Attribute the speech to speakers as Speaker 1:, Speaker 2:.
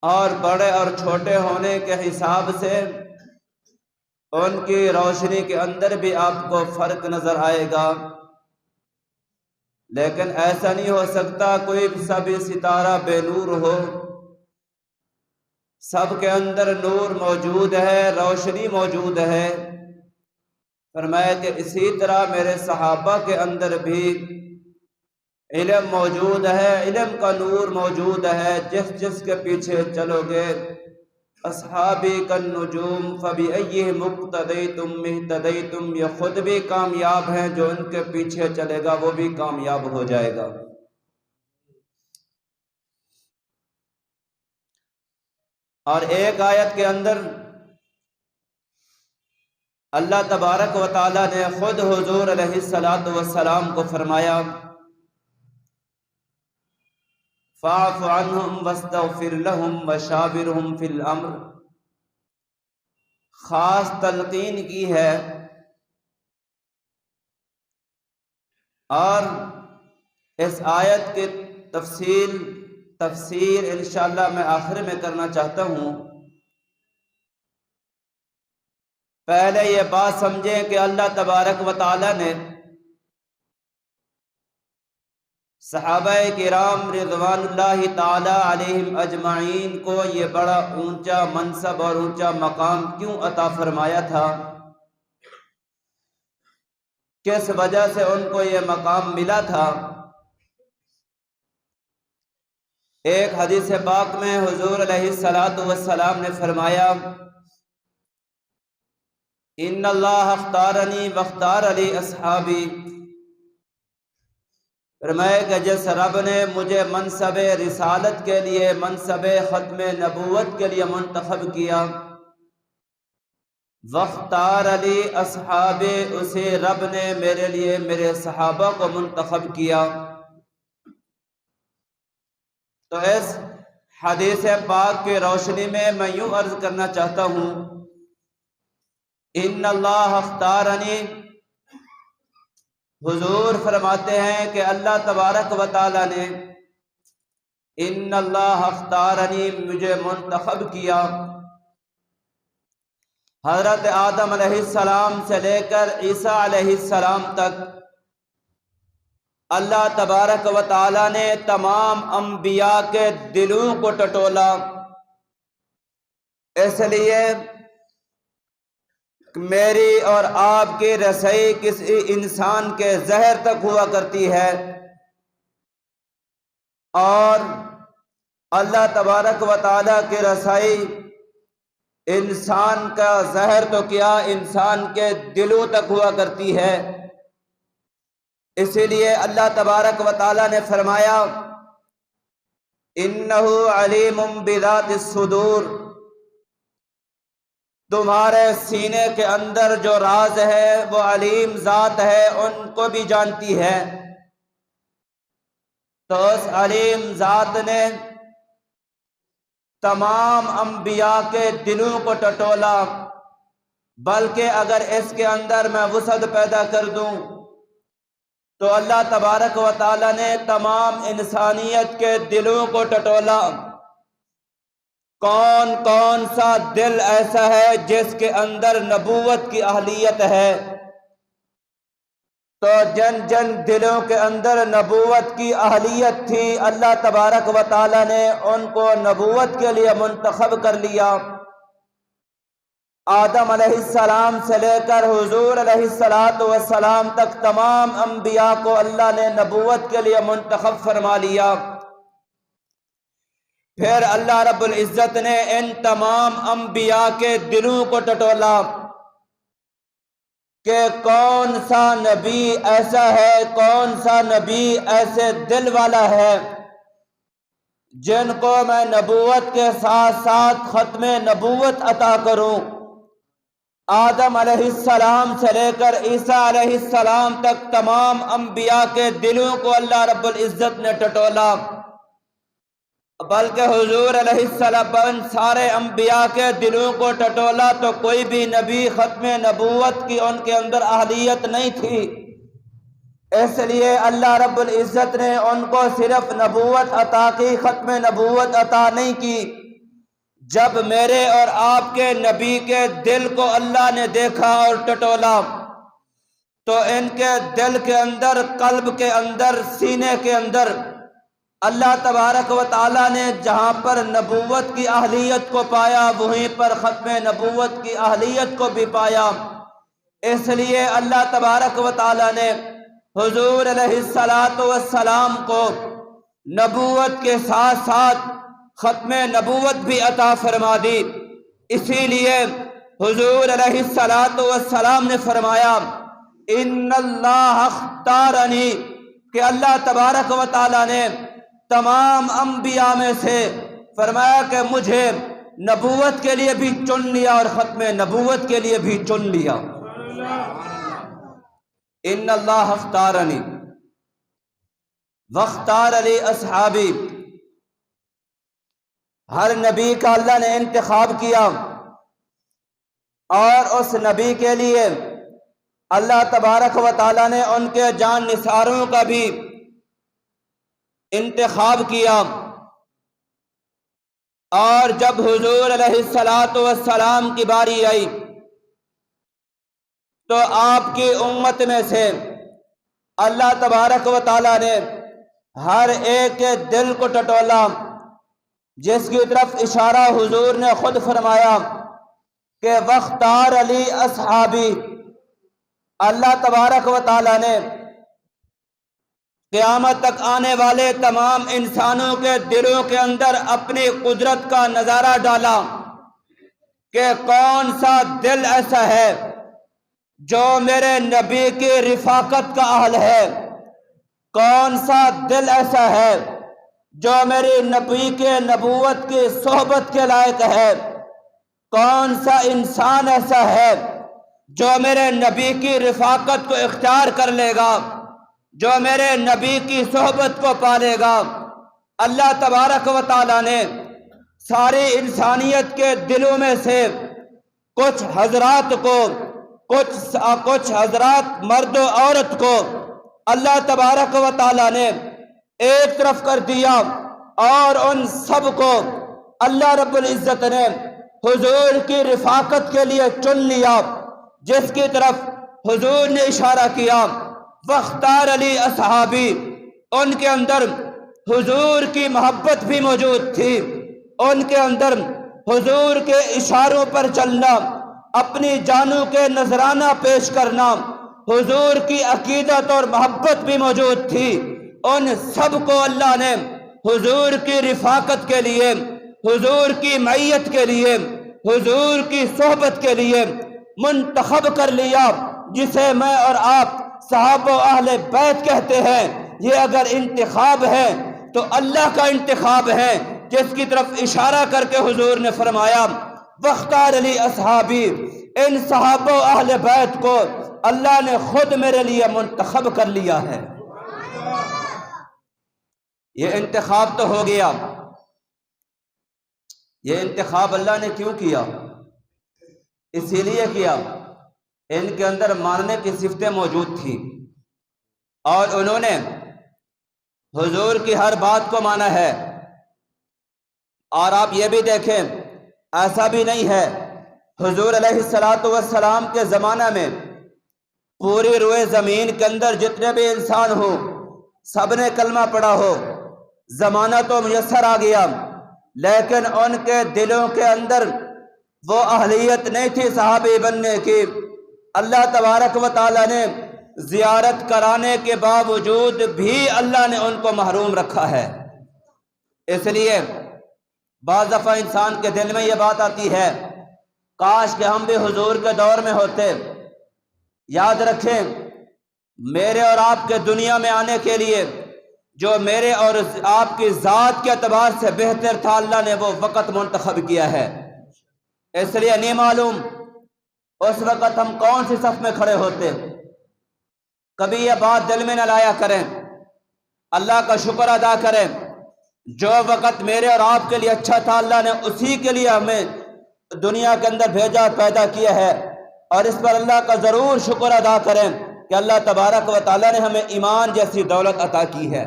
Speaker 1: اور بڑے اور چھوٹے ہونے کے حساب سے ان کی روشنی کے اندر بھی آپ کو فرق نظر آئے گا، لیکن ایسا نہیں ہو سکتا کوئی سبھی ستارہ بے نور ہو۔ سب کے اندر نور موجود ہے، روشنی موجود ہے۔ فرمایا کہ اسی طرح میرے صحابہ کے اندر بھی علم موجود ہے، علم کا نور موجود ہے۔ جس جس کے پیچھے چلو گے، اصحابی کالنجوم فبأیہم اقتدیتم اہتدیتم، یہ خود بھی کامیاب ہیں، جو ان کے پیچھے چلے گا وہ بھی کامیاب ہو جائے گا۔ اور ایک آیت کے اندر اللہ تبارک و تعالی نے خود حضور علیہ الصلوۃ والسلام کو فرمایا فاعف عنہم واستغفر لہم وشاورہم فی الامر، خاص تلقین کی ہے۔ اور اس آیت کی تفسیر انشاءاللہ میں آخر میں کرنا چاہتا ہوں۔ پہلے یہ بات سمجھیں کہ اللہ تبارک و تعالی نے صحابہ کرام رضوان اللہ تعالی علیہم اجمعین کو یہ بڑا اونچا منصب اور اونچا مقام کیوں عطا فرمایا تھا، کس وجہ سے ان کو یہ مقام ملا تھا۔ ایک حدیث پاک میں حضور علیہ الصلوۃ والسلام نے فرمایا ان اللہ اختارنی واختار علی اصحابی، فرمایا کہ جس رب نے مجھے منصب رسالت کے لیے، منصب ختم نبوت کے لیے منتخب کیا، واختار علی اصحابی، اسی رب نے میرے لیے میرے صحابہ کو منتخب کیا۔ تو اس حدیث پاک کی روشنی میں میں یوں عرض کرنا چاہتا ہوں، ان اللہ اختارنی، حضور فرماتے ہیں کہ اللہ تبارک و تعالی نے ان اللہ اختارنی، مجھے منتخب کیا۔ حضرت آدم علیہ السلام سے لے کر عیسیٰ علیہ السلام تک اللہ تبارک و تعالی نے تمام انبیاء کے دلوں کو ٹٹولا، اس لیے میری اور آپ کی رسائی کسی انسان کے ظہر تک ہوا کرتی ہے، اور اللہ تبارک و تعالی کی رسائی انسان کا ظہر تو کیا، انسان کے دلوں تک ہوا کرتی ہے۔ اسی لیے اللہ تبارک و تعالی نے فرمایا انہ علیم بذات الصدور، تمہارے سینے کے اندر جو راز ہے وہ علیم ذات ہے، ان کو بھی جانتی ہے۔ تو اس علیم ذات نے تمام انبیاء کے دلوں کو ٹٹولا، بلکہ اگر اس کے اندر میں وسعت پیدا کر دوں تو اللہ تبارک و تعالی نے تمام انسانیت کے دلوں کو ٹٹولا۔ کون کون سا دل ایسا ہے جس کے اندر نبوت کی اہلیت ہے؟ تو جن جن دلوں کے اندر نبوت کی اہلیت تھی، اللہ تبارک و تعالی نے ان کو نبوت کے لیے منتخب کر لیا۔ آدم علیہ السلام سے لے کر حضور علیہ السلام تک تمام انبیاء کو اللہ نے نبوت کے لیے منتخب فرما لیا۔ پھر اللہ رب العزت نے ان تمام انبیاء کے دلوں کو ٹٹولا کہ کون سا نبی ایسا ہے، کون سا نبی ایسے دل والا ہے جن کو میں نبوت کے ساتھ ساتھ ختم نبوت عطا کروں۔ آدم علیہ السلام سے لے کر عیسیٰ علیہ السلام تک تمام انبیاء کے دلوں کو اللہ رب العزت نے ٹٹولا، بلکہ حضور علیہ السلام سارے انبیاء کے دلوں کو ٹٹولا تو کوئی بھی نبی ختم نبوت کی ان کے اندر اہلیت نہیں تھی۔ اس لیے اللہ رب العزت نے ان کو صرف نبوت عطا کی، ختم نبوت عطا نہیں کی، جب میرے اور آپ کے نبی کے دل کو اللہ نے دیکھا اور ٹٹولا تو ان کے دل کے اندر، قلب کے اندر، سینے کے اندر اللہ تبارک و تعالیٰ نے جہاں پر نبوت کی اہلیت کو پایا وہیں پر ختم نبوت کی اہلیت کو بھی پایا۔ اس لیے اللہ تبارک و تعالیٰ نے حضور علیہ السلام کو نبوت کے ساتھ ساتھ ختم نبوت بھی عطا فرما دی۔ اسی لیے حضور علیہ السلام نے فرمایا ان اللہ اختارنی، کہ اللہ تبارک و تعالیٰ نے تمام انبیاء میں سے فرمایا کہ مجھے نبوت کے لیے بھی چن لیا اور ختم نبوت کے لیے بھی چن لیا۔ ان اللہ اختارنی واختار لی اصحابی، ہر نبی کا اللہ نے انتخاب کیا اور اس نبی کے لیے اللہ تبارک و تعالیٰ نے ان کے جان نثاروں کا بھی انتخاب کیا۔ اور جب حضور علیہ السلام کی باری آئی تو آپ کی امت میں سے اللہ تبارک و تعالیٰ نے ہر ایک کے دل کو ٹٹولا، جس کی طرف اشارہ حضور نے خود فرمایا کہ واختار علی اصحابی۔ اللہ تبارک و تعالیٰ نے قیامت تک آنے والے تمام انسانوں کے دلوں کے اندر اپنی قدرت کا نظارہ ڈالا کہ کون سا دل ایسا ہے جو میرے نبی کی رفاقت کا اہل ہے، کون سا دل ایسا ہے جو میری نبی کے نبوت کی صحبت کے لائق ہے، کون سا انسان ایسا ہے جو میرے نبی کی رفاقت کو اختیار کر لے گا، جو میرے نبی کی صحبت کو پالے گا۔ اللہ تبارک و تعالیٰ نے ساری انسانیت کے دلوں میں سے کچھ حضرات کو، کچھ حضرات مرد و عورت کو اللہ تبارک و تعالیٰ نے ایک طرف کر دیا اور ان سب کو اللہ رب العزت نے حضور کی رفاقت کے لیے چن لیا، جس کی طرف حضور نے اشارہ کیا واختار علی اصحابی۔ ان کے اندر حضور کی محبت بھی موجود تھی، ان کے اندر حضور کے اشاروں پر چلنا، اپنی جانوں کے نذرانہ پیش کرنا، حضور کی عقیدت اور محبت بھی موجود تھی۔ ان سب کو اللہ نے حضور کی رفاقت کے لیے، حضور کی معیت کے لیے، حضور کی صحبت کے لیے منتخب کر لیا، جسے میں اور آپ صحابہ و اہل بیت کہتے ہیں۔ یہ اگر انتخاب ہے تو اللہ کا انتخاب ہے، جس کی طرف اشارہ کر کے حضور نے فرمایا واختار علی اصحابی۔ ان صحابہ و اہل بیت کو اللہ نے خود میرے لیے منتخب کر لیا ہے۔ یہ انتخاب تو ہو گیا، یہ انتخاب اللہ نے کیوں کیا؟ اسی لیے کیا ان کے اندر ماننے کی صفتیں موجود تھیں اور انہوں نے حضور کی ہر بات کو مانا ہے۔ اور آپ یہ بھی دیکھیں، ایسا بھی نہیں ہے، حضور علیہ السلام کے زمانہ میں پوری روئے زمین کے اندر جتنے بھی انسان ہو سب نے کلمہ پڑھا ہو، زمانہ تو میسر آ گیا، لیکن ان کے دلوں کے اندر وہ اہلیت نہیں تھی صحابی بننے کی۔ اللہ تبارک و تعالیٰ نے زیارت کرانے کے باوجود بھی اللہ نے ان کو محروم رکھا ہے۔ اس لیے بعض دفعہ انسان کے دل میں یہ بات آتی ہے کاش کہ ہم بھی حضور کے دور میں ہوتے۔ یاد رکھیں، میرے اور آپ کے دنیا میں آنے کے لیے جو میرے اور آپ کی ذات کے اعتبار سے بہتر تھا، اللہ نے وہ وقت منتخب کیا ہے۔ اس لیے نہیں معلوم اس وقت ہم کون سی صف میں کھڑے ہوتے۔ کبھی یہ بات دل میں نہ لایا کریں، اللہ کا شکر ادا کریں، جو وقت میرے اور آپ کے لیے اچھا تھا اللہ نے اسی کے لیے ہمیں دنیا کے اندر بھیجا، پیدا کیا ہے، اور اس پر اللہ کا ضرور شکر ادا کریں کہ اللہ تبارک و تعالیٰ نے ہمیں ایمان جیسی دولت عطا کی ہے۔